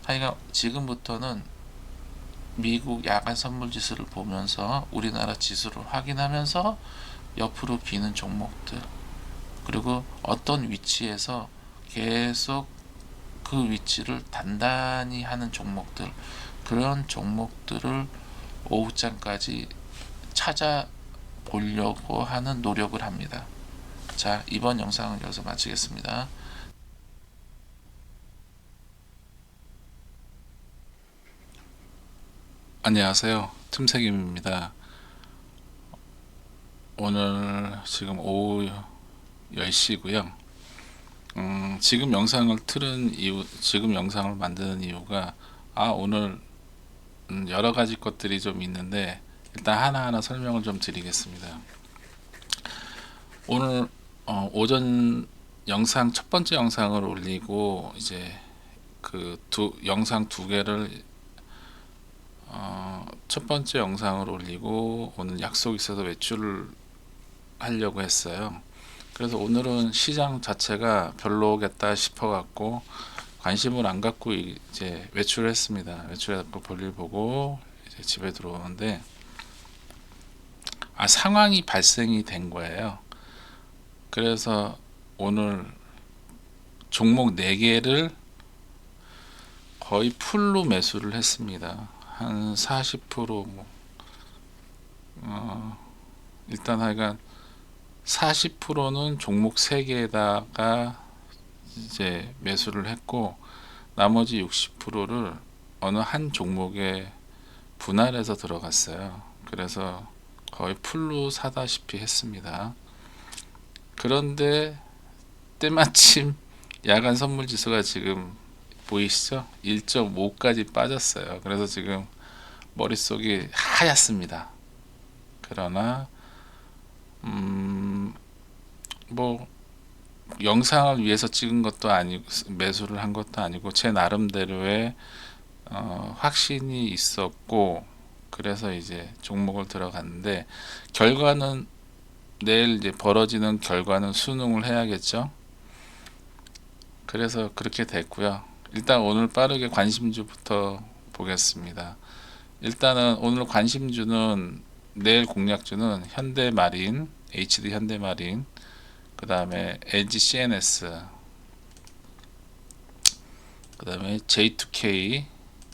하여간 지금부터는 미국 야간 선물 지수를 보면서 우리나라 지수를 확인하면서 옆으로 기는 종목들, 그리고 어떤 위치에서 계속 그 위치를 단단히 하는 종목들, 그런 종목들을 오후장까지 찾아보려고 하는 노력을 합니다. 자, 이번 영상은 여기서 마치겠습니다. 안녕하세요. 틈새김입니다. 오늘 지금 오후 10시고요. 지금 영상을 틀은 이유, 지금 영상을 만드는 이유가, 오늘 여러 가지 것들이 좀 있는데, 일단 하나하나 설명을 좀 드리겠습니다. 오늘 오전 영상 첫 번째 영상을 올리고, 이제 그 영상 두 개를 첫 번째 영상을 올리고 오늘 약속이 있어서 외출을 하려고 했어요. 그래서 오늘은 시장 자체가 별로겠다 싶어 갖고 관심을 안 갖고 이제 외출을 했습니다. 외출해서 볼일 보고 이제 집에 들어오는데, 상황이 발생이 된 거예요. 그래서 오늘 종목 4개를 거의 풀로 매수를 했습니다. 한 40% 뭐, 일단 하여간 40%는 종목 3개에다가 이제 매수를 했고, 나머지 60%를 어느 한 종목에 분할해서 들어갔어요. 그래서 거의 풀로 사다시피 했습니다. 그런데 때마침 야간 선물 지수가 지금 보이시죠? 1.5까지 빠졌어요. 그래서 지금 머릿속이 하얗습니다. 그러나 뭐 영상을 위해서 찍은 것도 아니고 매수를 한 것도 아니고 제 나름대로의 확신이 있었고, 그래서 이제 종목을 들어갔는데, 결과는 내일 이제 벌어지는 결과는 수능을 해야겠죠. 그래서 그렇게 됐고요. 일단 오늘 빠르게 관심주부터 보겠습니다. 일단은 오늘 관심주는, 내일 공략주는 현대마린, HD 현대마린, 그 다음에 LG CNS, 그 다음에 J2K,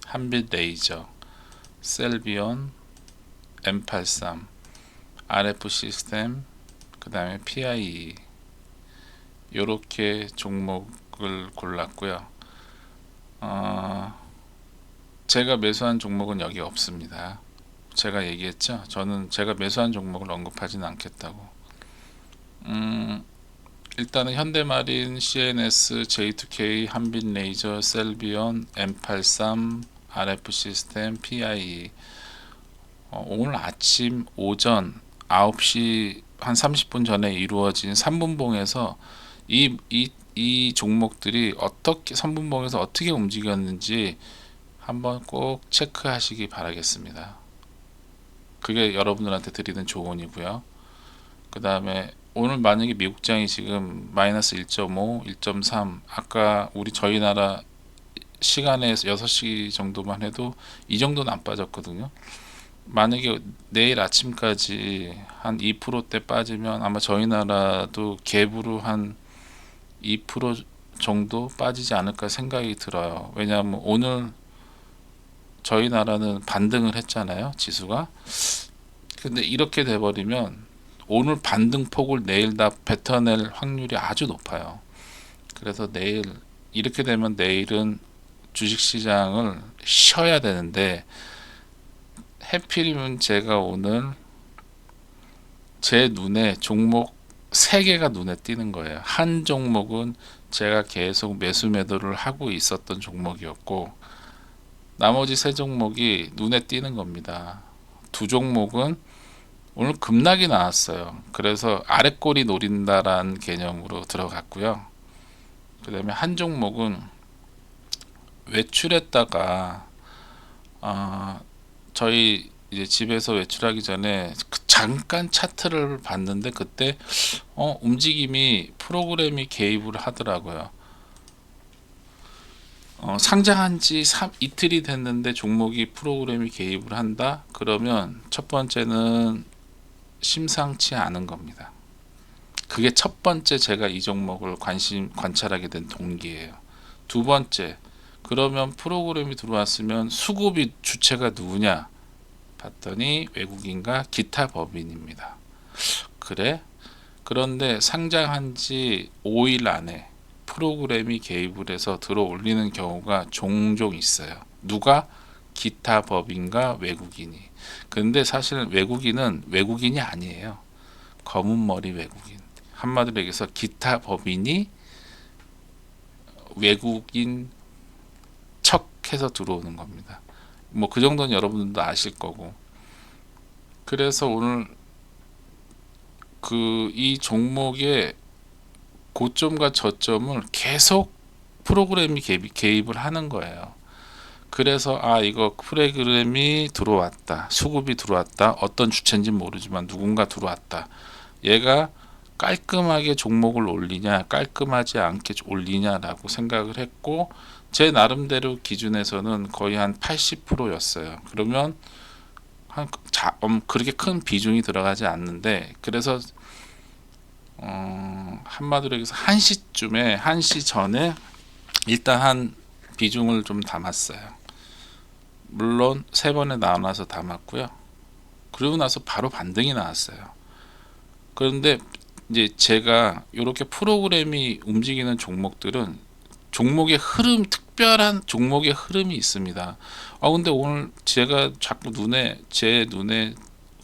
한빛레이저, 셀비온, M83, RF 시스템, 그 다음에 PIE, 요렇게 종목을 골랐고요. 제가 매수한 종목은 여기 없습니다. 제가 얘기했죠. 저는 제가 매수한 종목을 언급하지는 않겠다고. 일단은 현대마린, CNS, J2K, 한빛레이저, 셀비온, M83, RF 시스템, PIE. 오늘 아침 오전 9시 한 30분 전에 이루어진 3분봉에서 이 종목들이 어떻게 3분봉에서 어떻게 움직였는지 한번 꼭 체크하시기 바라겠습니다. 그게 여러분들한테 드리는 조언이고요. 그 다음에 오늘 만약에 미국장이 지금 마이너스 1.5, 1.3, 아까 저희 나라 시간에 6시 정도만 해도 이 정도는 안 빠졌거든요. 만약에 내일 아침까지 한 2%대 빠지면 아마 저희 나라도 갭으로 한 2% 정도 빠지지 않을까 생각이 들어요. 왜냐하면 오늘 저희 나라는 반등을 했잖아요, 지수가. 근데 이렇게 돼버리면 오늘 반등폭을 내일 다 뱉어낼 확률이 아주 높아요. 그래서 이렇게 되면 내일은 주식시장을 쉬어야 되는데, 해필이면 제가 오늘 제 눈에 종목 3개가 눈에 띄는 거예요. 한 종목은 제가 계속 매수 매도를 하고 있었던 종목이었고, 나머지 3종목이 눈에 띄는 겁니다. 2종목은 오늘 급락이 나왔어요. 그래서 아랫꼬리 노린다라는 개념으로 들어갔고요. 그 다음에 한 종목은 외출했다가 저희 이제 집에서 외출하기 전에 잠깐 차트를 봤는데, 그때 움직임이, 프로그램이 개입을 하더라고요. 상장한 지 이틀이 됐는데 종목이 프로그램이 개입을 한다? 그러면 첫 번째는 심상치 않은 겁니다. 그게 첫 번째 제가 이 종목을 관찰하게 된 동기예요. 두 번째, 그러면 프로그램이 들어왔으면 수급이 주체가 누구냐? 봤더니 외국인과 기타 법인입니다. 그래? 그런데 상장한 지 5일 안에 프로그램이 개입을 해서 들어 올리는 경우가 종종 있어요. 누가? 기타 법인과 외국인이. 근데 사실 외국인은 외국인이 아니에요. 검은 머리 외국인. 한마디로 얘기해서 기타 법인이 외국인 척해서 들어오는 겁니다. 뭐 그 정도는 여러분들도 아실 거고. 그래서 오늘 이 종목의 고점과 저점을 계속 프로그램이 개입을 하는 거예요. 그래서 이거 프로그램이 들어왔다, 수급이 들어왔다, 어떤 주체인지 모르지만 누군가 들어왔다. 얘가 깔끔하게 종목을 올리냐, 깔끔하지 않게 올리냐라고 생각을 했고, 제 나름대로 기준에서는 거의 한 80%였어요. 그러면 그렇게 큰 비중이 들어가지 않는데, 그래서 한마디로 해서 1시쯤에 1시 전에 일단 한 비중을 좀 담았어요. 물론 3번에 나눠서 담았고요. 그러고 나서 바로 반등이 나왔어요. 그런데 이제 제가 이렇게 프로그램이 움직이는 종목들은 종목의 흐름, 특별한 종목의 흐름이 있습니다. 근데 오늘 제가 자꾸 제 눈에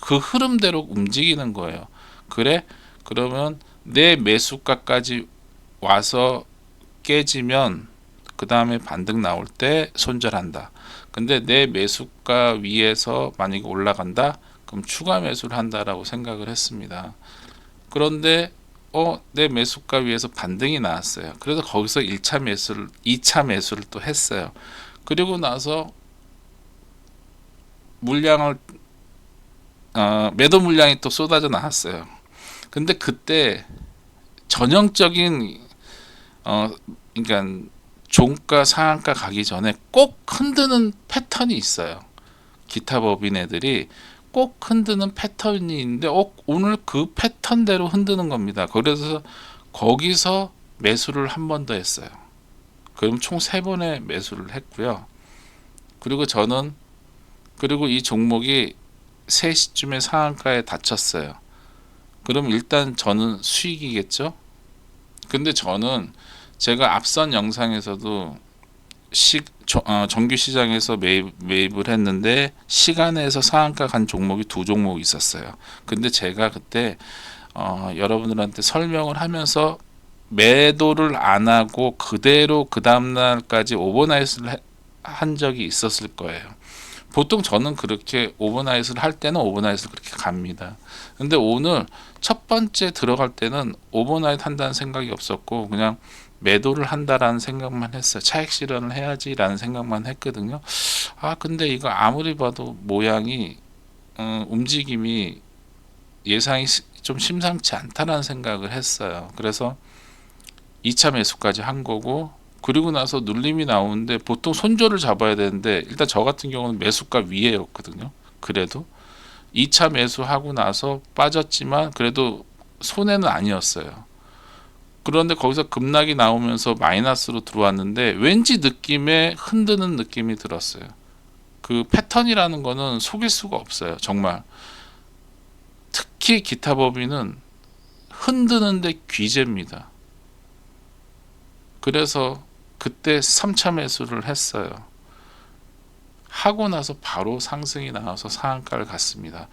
그 흐름대로 움직이는 거예요. 그래? 그러면 내 매수가까지 와서 깨지면 그 다음에 반등 나올 때 손절한다. 근데 내 매수가 위에서 만약에 올라간다? 그럼 추가 매수를 한다라고 생각을 했습니다. 그런데 내 매수가 위에서 반등이 나왔어요. 그래서 거기서 2차 매수를 또 했어요. 그리고 나서 매도 물량이 또 쏟아져 나왔어요. 근데 그때 전형적인 그러니까 종가 상한가 가기 전에 꼭 흔드는 패턴이 있어요. 기타 법인 애들이 꼭 흔드는 패턴이 있는데 오늘 그 패턴대로 흔드는 겁니다. 그래서 거기서 매수를 한 번 더 했어요. 그럼 총 3번의 매수를 했고요. 그리고 이 종목이 3시쯤에 상한가에 닫혔어요. 그럼 일단 저는 수익이겠죠. 근데 저는 제가 앞선 영상에서도 정규 시장에서 매입을 했는데 시간에서 상한가 간 종목이 2종목 있었어요. 근데 제가 그때 여러분들한테 설명을 하면서 매도를 안 하고 그대로 그 다음날까지 오버나잇을 한 적이 있었을 거예요. 보통 저는 그렇게 오버나잇을 할 때는 오버나잇을 그렇게 갑니다. 근데 오늘 첫 번째 들어갈 때는 오버나잇 한다는 생각이 없었고 그냥 매도를 한다라는 생각만 했어요. 차익 실현을 해야지라는 생각만 했거든요. 근데 이거 아무리 봐도 모양이 움직임이 예상이 좀 심상치 않다라는 생각을 했어요. 그래서 2차 매수까지 한 거고, 그리고 나서 눌림이 나오는데 보통 손절을 잡아야 되는데 일단 저 같은 경우는 매수가 위에였거든요. 그래도 2차 매수하고 나서 빠졌지만 그래도 손해는 아니었어요. 그런데 거기서 급락이 나오면서 마이너스로 들어왔는데 왠지 느낌에 흔드는 느낌이 들었어요. 그 패턴이라는 거는 속일 수가 없어요. 정말 특히 기타 법인은 흔드는데 귀재입니다. 그래서 그때 3차 매수를 했어요. 하고 나서 바로 상승이 나와서 상한가를 갔습니다.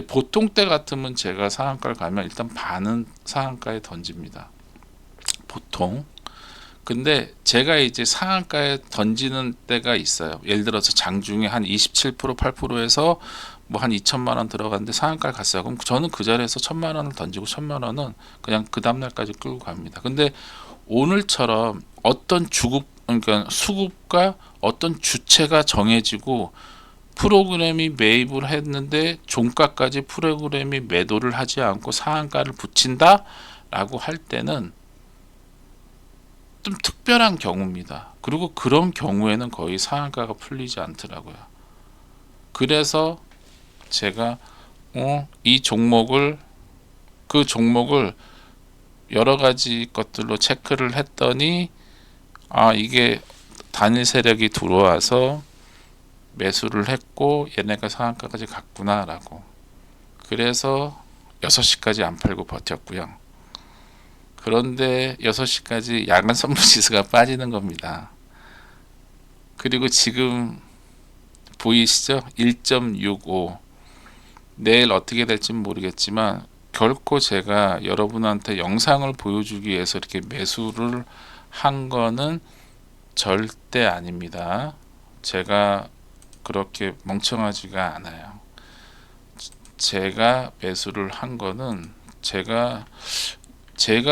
보통 때 같으면 제가 상한가를 가면 일단 반은 상한가에 던집니다. 보통. 근데 제가 이제 상한가에 던지는 때가 있어요. 예를 들어서 장중에 한 27%, 8%에서 뭐 한 2천만 원 들어갔는데 상한가를 갔어요. 그럼 저는 그 자리에서 1,000만 원을 던지고 1,000만 원은 그냥 그 다음날까지 끌고 갑니다. 근데 오늘처럼 그러니까 수급과 어떤 주체가 정해지고 프로그램이 매입을 했는데 종가까지 프로그램이 매도를 하지 않고 상한가를 붙인다 라고 할 때는 좀 특별한 경우입니다. 그리고 그런 경우에는 거의 상한가가 풀리지 않더라고요. 그래서 제가 이 종목을 그 종목을 여러 가지 것들로 체크를 했더니 이게 단일 세력이 들어와서 매수를 했고 얘네가 상한가까지 갔구나라고. 그래서 6시까지 안 팔고 버텼고요. 그런데 6시까지 야간 선물 지수가 빠지는 겁니다. 그리고 지금 보이시죠? 1.65. 내일 어떻게 될지는 모르겠지만 결코 제가 여러분한테 영상을 보여주기 위해서 이렇게 매수를 한 거는 절대 아닙니다. 제가 그렇게 멍청하지가 않아요. 제가 매수를 한 거는 제가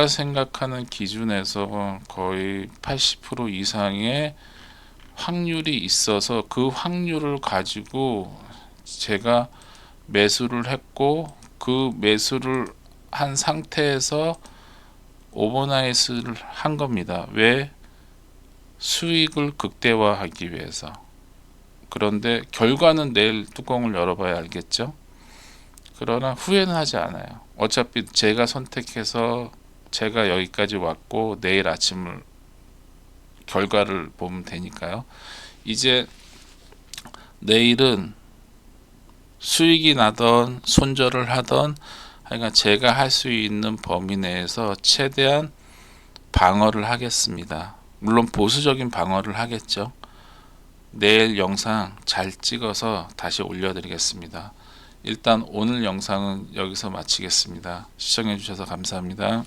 생각하는 기준에서 거의 80% 이상의 확률이 있어서 그 확률을 가지고 제가 매수를 했고 그 매수를 한 상태에서 오버나이트를 한 겁니다. 왜? 수익을 극대화하기 위해서. 그런데 결과는 내일 뚜껑을 열어봐야 알겠죠? 그러나 후회는 하지 않아요. 어차피 제가 선택해서 제가 여기까지 왔고 내일 아침을 결과를 보면 되니까요. 이제 내일은 수익이 나던 손절을 하던 하여간 제가 할 수 있는 범위 내에서 최대한 방어를 하겠습니다. 물론 보수적인 방어를 하겠죠. 내일 영상 잘 찍어서 다시 올려드리겠습니다. 일단 오늘 영상은 여기서 마치겠습니다. 시청해 주셔서 감사합니다.